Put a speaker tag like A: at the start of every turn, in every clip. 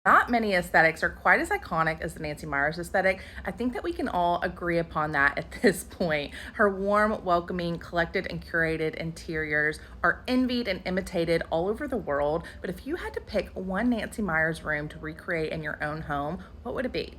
A: Not many aesthetics are quite as iconic as the Nancy Meyers aesthetic. I think that we can all agree upon that at this point. Her warm, welcoming, collected, and curated interiors are envied and imitated all over the world. But if you had to pick one Nancy Meyers room to recreate in your own home, what would it be?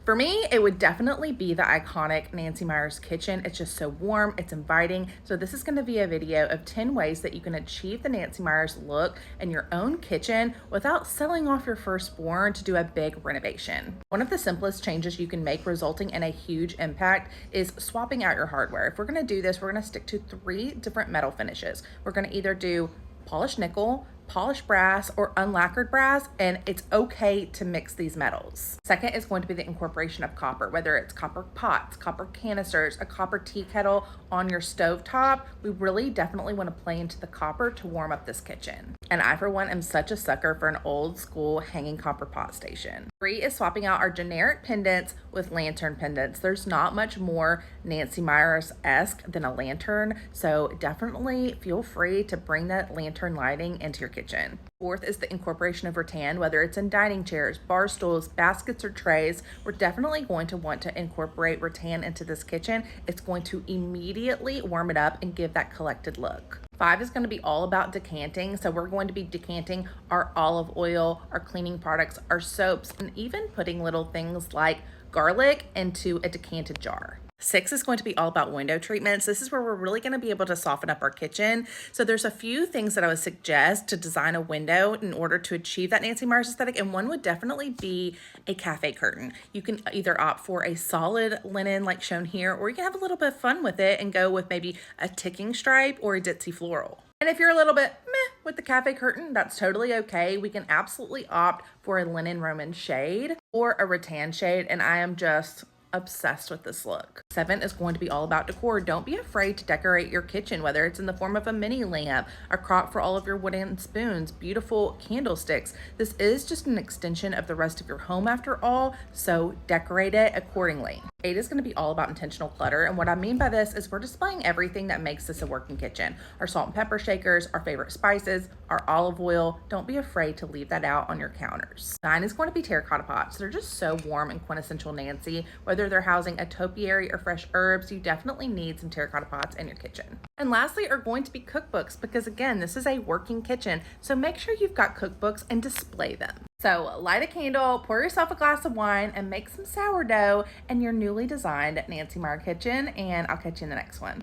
A: For me, it would definitely be the iconic Nancy Meyers kitchen. It's just so warm, it's inviting. So this is gonna be a video of 10 ways that you can achieve the Nancy Meyers look in your own kitchen without selling off your firstborn to do a big renovation. One of the simplest changes you can make resulting in a huge impact is swapping out your hardware. If we're gonna do this, we're gonna stick to 3 different metal finishes. We're gonna either do polished nickel, polished brass, or unlacquered brass, and it's okay to mix these metals. Second is going to be the incorporation of copper, whether it's copper pots, copper canisters, a copper tea kettle on your stove top. We really definitely want to play into the copper to warm up this kitchen. And I, for one, am such a sucker for an old school hanging copper pot station. 3 is swapping out our generic pendants with lantern pendants. There's not much more Nancy Meyers-esque than a lantern, so definitely feel free to bring that lantern lighting into your kitchen. 4th is the incorporation of rattan, whether it's in dining chairs, bar stools, baskets, or trays. We're definitely going to want to incorporate rattan into this kitchen. It's going to immediately warm it up and give that collected look. 5 is going to be all about decanting. So we're going to be decanting our olive oil, our cleaning products, our soaps, and even putting little things like garlic into a decanted jar. 6 is going to be all about window treatments. This is where we're really going to be able to soften up our kitchen. So there's a few things that I would suggest to design a window in order to achieve that Nancy Meyers aesthetic, and one would definitely be a cafe curtain. You can either opt for a solid linen like shown here, or you can have a little bit of fun with it and go with maybe a ticking stripe or a ditzy floral. And if you're a little bit meh with the cafe curtain, that's totally okay. We can absolutely opt for a linen Roman shade or a rattan shade, and I am just obsessed with this look. 7 is going to be all about decor. Don't be afraid to decorate your kitchen, whether it's in the form of a mini lamp, a crock for all of your wooden spoons, beautiful candlesticks. This is just an extension of the rest of your home after all, so decorate it accordingly. 8 is going to be all about intentional clutter, and what I mean by this is we're displaying everything that makes this a working kitchen. Our salt and pepper shakers, our favorite spices, our olive oil. Don't be afraid to leave that out on your counters. 9 is going to be terracotta pots. They're just so warm and quintessential Nancy. Whether they're housing a topiary or fresh herbs, you definitely need some terracotta pots in your kitchen. And lastly are going to be cookbooks, because again, this is a working kitchen, so make sure you've got cookbooks and display them. So light a candle, pour yourself a glass of wine, and make some sourdough in your newly designed Nancy Meyers kitchen, and I'll catch you in the next one.